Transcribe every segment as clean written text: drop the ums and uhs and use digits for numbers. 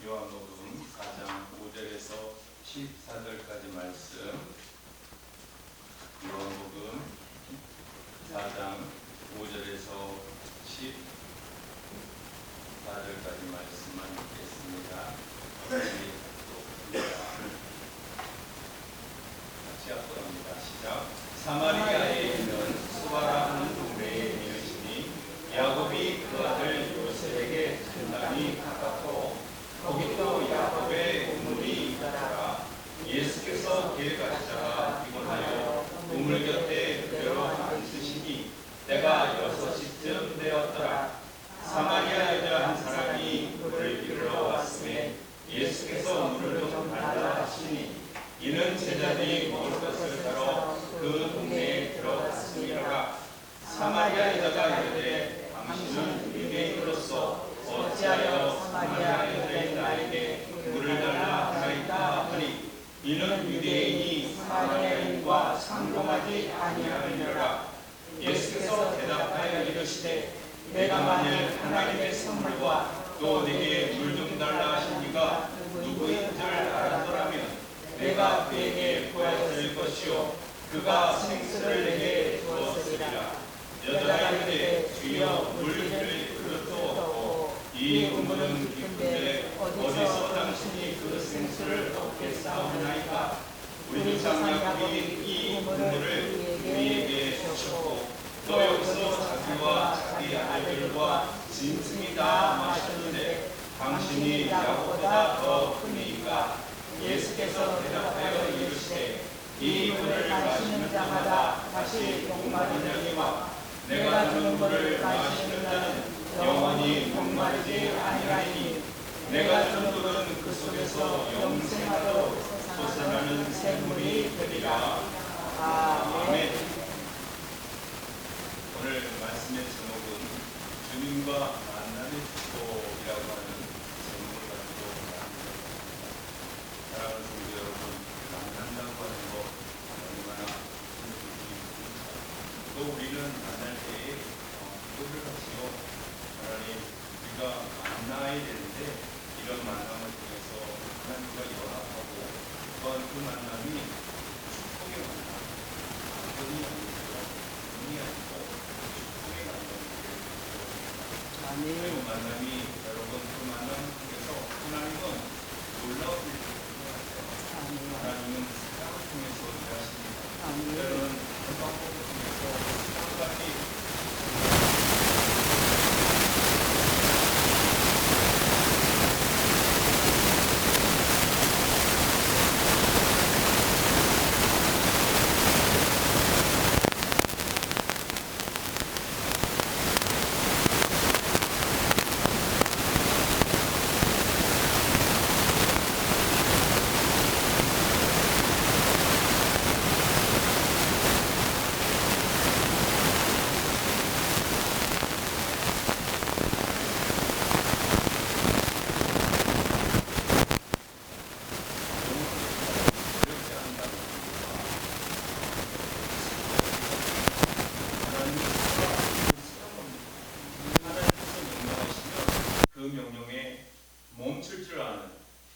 요한복음 4장 5절에서 14절까지 말씀. 요한복음 4장 5절에서 14절까지 말씀만 읽겠습니다. 같이 합독합니다. 시작. 사마리아에 있는 수바라 하는 동네에 이르시니 야곱이 그 아들 요셉에게 산당이 가깝고 거기 또 야곱의 우물이 있더라. 예수께서 길 가시다가 피곤하여 우물 곁에 그대로 앉으시니 때가 6시쯤 되었더라. 사마리아 여자 한 사람이 물을 이르러 왔으매 예수께서 물을 좀 달라 하시니 이는 제자들이 먹을 것을 사러 그 동네에 들어갔음이라. 사마리아 여자가 이르되 당신은 유대인으로서 어찌하여 사마리아 여자인 나에게 물을 달라 하나이까 하니 이는 유대인이 사마리아인과 상종하지 아니하느니라. 예수께서 대답하여 이르시되 내가 만일 하나님의 선물과 또 내게 물 좀 달라 하시니가 누구인 줄 알았더라면 내가 그에게 구하였을 것이요 그가 생수를 내게 주었으리라. 여자가 이르되 주여 물을 그릇도 이 우물은 깊은데 어디서 당신이 그 생수를 얻겠사오나이까. 우리 장 야곱이 이 우물을 우리에게 주셨고 또 여기서 자기와 자기 아들들과 짐승이 다 마셨는데 당신이 야곱보다 더 크니까. 예수께서 대답하여 이르시되 이 물을 마시는 자마다 다시 목마르느니와 내가 주는 물을 마시는 자는 영원히 목마르지 아니하리니 내가 주는 물은 그 속에서 영생하도록 솟아나는 샘물이 되리라. 아멘. 오늘 말씀의 제목은 주님과 만남의 축복이라고 하는 제목을 가지고 사랑하는 성도 여러분, 만난다고 하는 것 얼마나 큰 의미입니까? 또 우리는 만날 때에 기도를 하지요. 하나님, 우리가 만나야 되는데 이런 만남을 통해서 하나님과 연합하고 또한 그 만남이 축복의 만남, 아픔이 아니고 눈이 아니고 축복의 만남이 되는 그 만남이 여러분, 그 만남을 통해서 하나님은 놀라운 일을 하나님은 사랑을 통해서 일하십니다. 때로는 그 방법을 통해서 사랑까지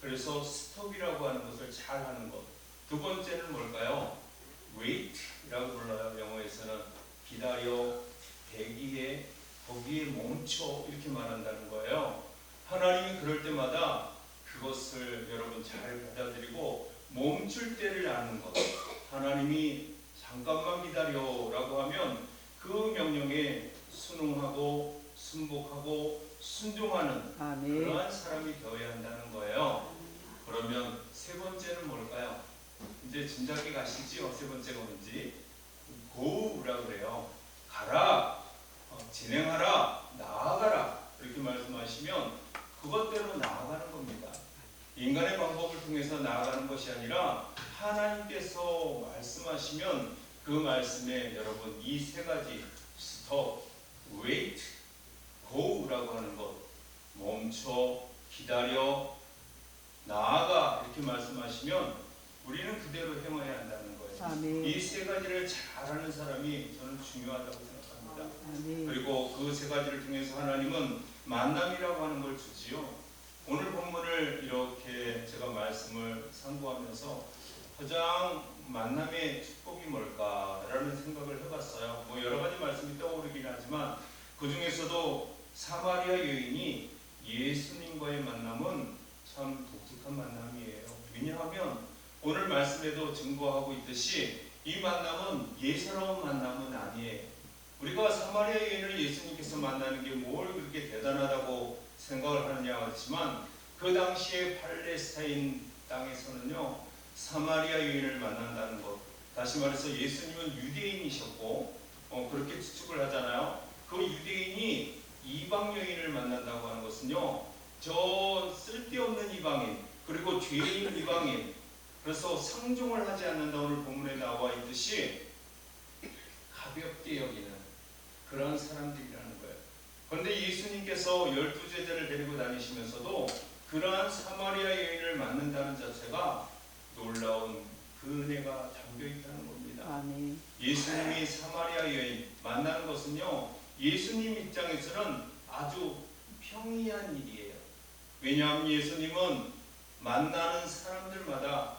그래서 스톱이라고 하는 것을 잘 하는 것. 두 번째는 뭘까요? wait이라고 불러요. 영어에서는 기다려, 대기해, 거기에 멈춰 이렇게 말한다는 거예요. 하나님이 그럴 때마다 그것을 여러분 잘 받아들이고 멈출 때를 아는 것. 하나님이 잠깐만 기다려라고 하면 그 명령에 순응하고 순복하고 순종하는 그러한 사람이 되어야 한다는 거예요. 그러면 세 번째는 뭘까요? 이제 짐작이 가시지요? 세 번째가 뭔지. go라고 그래요. 가라, 진행하라, 나아가라 이렇게 말씀하시면 그것대로 나아가는 겁니다. 인간의 방법을 통해서 나아가는 것이 아니라 하나님께서 말씀하시면 그 말씀에 여러분 이 세 가지 stop, wait, go라고 하는 것, 멈춰, 기다려, 나아가 이렇게 말씀하시면 우리는 그대로 행해야 한다는 거예요. 이 세 가지를 잘하는 사람이 저는 중요하다고 생각합니다. 그리고 그 세 가지를 통해서 하나님은 만남이라고 하는 걸 주지요. 오늘 본문을 공부하면서 가장 만남의 축복이 뭘까라는 생각을 해봤어요. 뭐 여러 가지 말씀이 떠오르긴 하지만 그 중에서도 사마리아 여인이 예수님과의 만남은 참 독특한 만남이에요. 왜냐하면 오늘 말씀에도 증거하고 있듯이 이 만남은 예사로운 만남은 아니에요. 우리가 사마리아 여인을 예수님께서 만나는 게 뭘 그렇게 대단하다고 생각을 하느냐 하지만 그 당시에 팔레스타인 땅에서는요 사마리아 여인을 만난다는 것, 다시 말해서 예수님은 유대인이셨고 그렇게 추측을 하잖아요. 그 유대인이 이방 여인을 만난다고 하는 것은요 저 쓸데없는 이방인 그리고 죄인 이방인, 그래서 상종을 하지 않는다 오늘 본문에 나와 있듯이 가볍게 여기는 그런 사람들이라는 거예요. 그런데 예수님께서 12제자를 데리고 다니시면서도 그러한 사마리아 여인을 만난다는 자체가 놀라운 그 은혜가 담겨 있다는 겁니다. 아멘. 예수님이 사마리아 여인 만나는 것은요 예수님 입장에서는 아주 평이한 일이에요. 왜냐하면 예수님은 만나는 사람들마다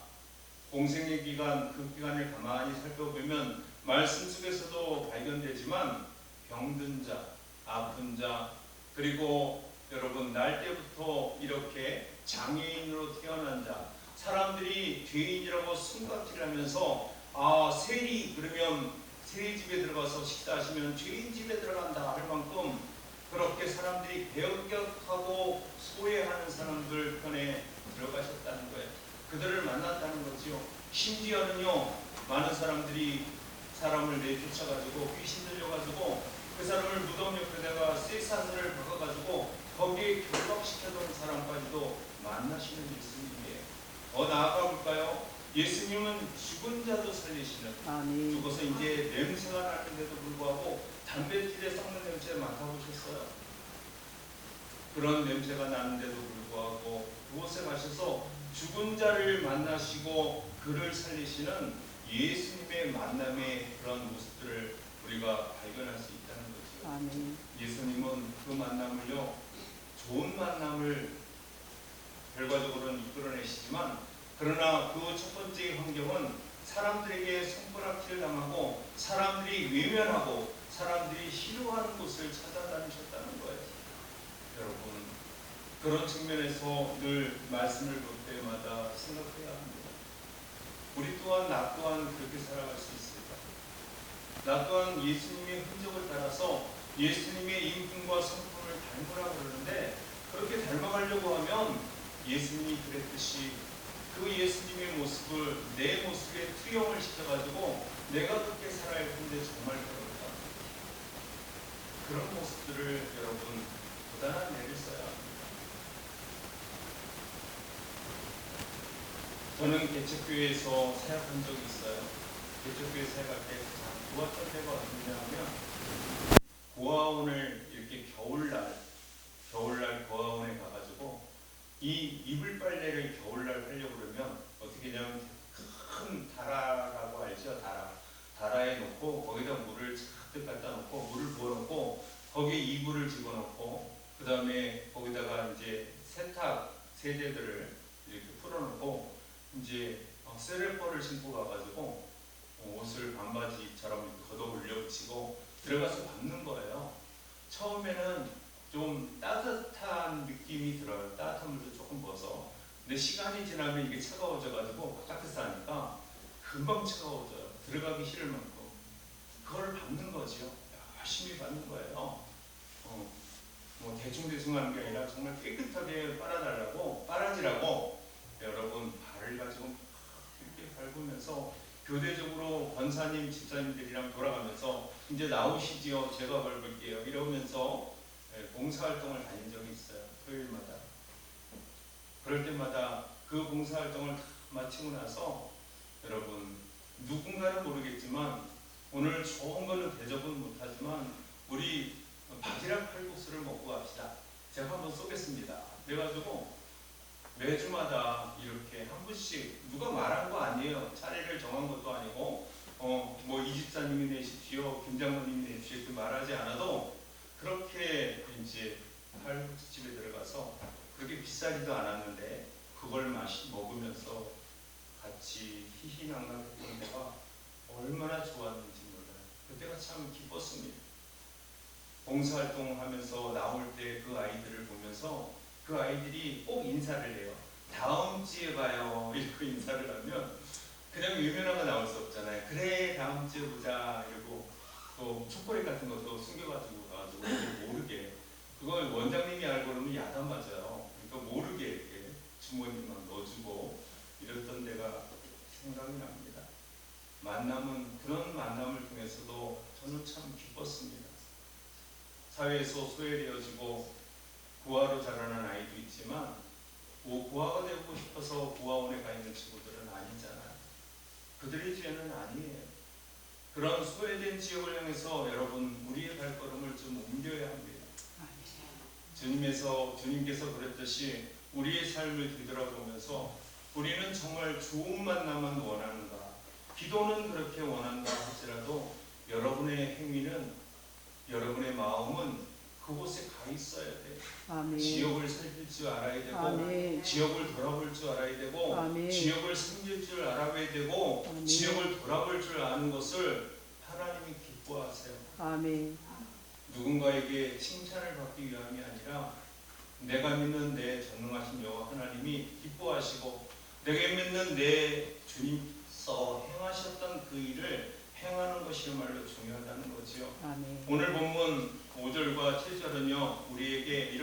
공생의 기간, 그 기간을 가만히 살펴보면 말씀 속에서도 발견되지만 병든 자, 아픈 자, 그리고 여러분 날 때부터 이렇게 장애인으로 태어난 자, 사람들이 죄인이라고 숨가락질하면서 세리 그러면 세리 집에 들어가서 식사하시면 죄인 집에 들어간다 할 만큼 그렇게 사람들이 배격하고 소외하는 사람들 편에 들어가셨다는 거예요. 그들을 만났다는 거지요. 심지어는요 많은 사람들이 사람을 내쫓아가지고 귀신 들려가지고 그 사람을 무덤 옆에다가 쇠사슬을 박아가지고 거기에 결박시켜놓은 사람까지도 만나시는 예수님이에요. 더 나아가 볼까요? 예수님은 죽은 자도 살리시는, 아멘. 죽어서 이제 냄새가 나는데도 불구하고 담배질에 썩는 냄새 맡아보셨어요? 그런 냄새가 나는데도 불구하고 그곳에 가셔서 죽은 자를 만나시고 그를 살리시는 예수님의 만남의 그런 모습들을 우리가 발견할 수 있다는 거죠. 아멘. 예수님은 그 만남을요 좋은 만남을 결과적으로는 이끌어내시지만 그러나 그 첫 번째 환경은 사람들에게 손가락질 당하고 사람들이 외면하고 사람들이 싫어하는 곳을 찾아다니셨다는 거예요. 여러분 그런 측면에서 늘 말씀을 볼 때마다 생각해야 합니다. 우리 또한 나 또한 그렇게 살아갈 수 있을까? 나 또한 예수님의 흔적을 따라서 예수님의 인품과 성품을 닮으라 그러는데 그렇게 닮아가려고 하면 예수님이 그랬듯이 그 예수님의 모습을 내 모습에 투영을 시켜가지고 내가 그렇게 살아야 할 텐데 정말 그럴까? 그런 모습들을 여러분 고단한 애를 써야 합니다. 저는 개척교회에서 사역한 적이 있어요. 개척교회 사역할 때 가장 좋았던 때가 어디냐 하면 고아원을 이렇게 겨울날 고아원에 가가지고 이 이불 빨래를 겨울날 하려고 그러면 어떻게 하냐면 큰 다라라고 알죠? 다라에 놓고 거기다 물을 잔뜩 갖다 놓고 물을 부어놓고 거기에 이불을 집어넣고 그 다음에 거기다가 이제 세탁 세제들을 이렇게 풀어놓고 이제 세레퍼를 신고 가가지고 옷을 반바지처럼 이렇게 걷어 올려붙이고 들어가서 밟는 거예요. 처음에는 좀 따뜻한 느낌이 들어요. 따뜻한 물도 조금 부어서. 근데 시간이 지나면 이게 차가워져가지고 바깥에서 하니까 금방 차가워져요. 들어가기 싫을 만큼. 그걸 밟는 거지요. 열심히 밟는 거예요. 뭐 대충 하는 게 아니라 정말 깨끗하게 빨아지라고 여러분 발을 가지고 이렇게 밟으면서 교대적으로 권사님, 집사님들이랑 돌아가면서 이제 나오시지요. 제가 밟을게요. 이러면서 봉사활동을 다닌 적이 있어요. 토요일마다. 그럴 때마다 그 봉사활동을 다 마치고 나서 여러분 누군가는 모르겠지만 오늘 좋은 거는 대접은 못하지만 우리 바지락 칼국수를 먹고 갑시다. 제가 한번 쏘겠습니다. 그래가지고 매주마다 이렇게 한 분씩 누가 말한 거 아니에요. 차례를 정한 것도 아니고 뭐 이 집사님이 내십시오, 김 장모님이 내십시오 이렇게 말하지 않아도 그렇게 이제 칼국수집에 들어가서 그렇게 비싸지도 않았는데 그걸 먹으면서 같이 희희낙낙했던 때가 얼마나 좋았는지 몰라요. 그때가 참 기뻤습니다. 봉사활동하면서 나올 때 그 아이들을 보면서 그 아이들이 꼭 인사를 해요. 다음 주에 봐요. 이렇게 인사를 하면 그냥 유면허가 나올 수 없잖아요. 그래 다음 주에 보자 이러고 또 초콜릿 같은 것도 숨겨가지고 가지고 모르게 그걸 원장님이 알고 그러면 야단 맞아요. 그러니까 모르게 이렇게 주머니에 막 넣어주고 이랬던 데가 생각이 납니다. 만남은 그런 만남을 통해서도 저는 참 기뻤습니다. 사회에서 소외되어지고 고아로 자라난 아이도 있지만 고아가 되고 싶어서 고아원에 가 있는 친구들은 아니잖아요. 그들의 죄는 아니에요. 그런 소외된 지역을 향해서 여러분 우리의 발걸음을 좀 옮겨야 합니다. 주님께서 그랬듯이 우리의 삶을 뒤돌아보면서 우리는 정말 좋은 만남만 원하는가, 기도는 그렇게 원한다 할지라도 여러분의 행위는, 여러분의 마음은 그곳에 가 있어야 돼요. 아멘. 지역을 살필 줄 알아야 되고, 아멘. 지역을 돌아볼 줄 알아야 되고, 아멘. 지역을 섬길 줄 알아야 되고, 아멘. 지역을 돌아볼 줄 아는 것을 하나님이 기뻐하세요. 아멘. 누군가에게 칭찬을 받기 위함이 아니라 내가 믿는 내 전능하신 여호와 하나님이 기뻐하시고 내가 믿는 내 주님께서 행하셨던 그 일을 행하는 것이야말로 중요하다는 거지요. 아멘. 오늘 본문 5절과 7절은요 우리에게 이렇게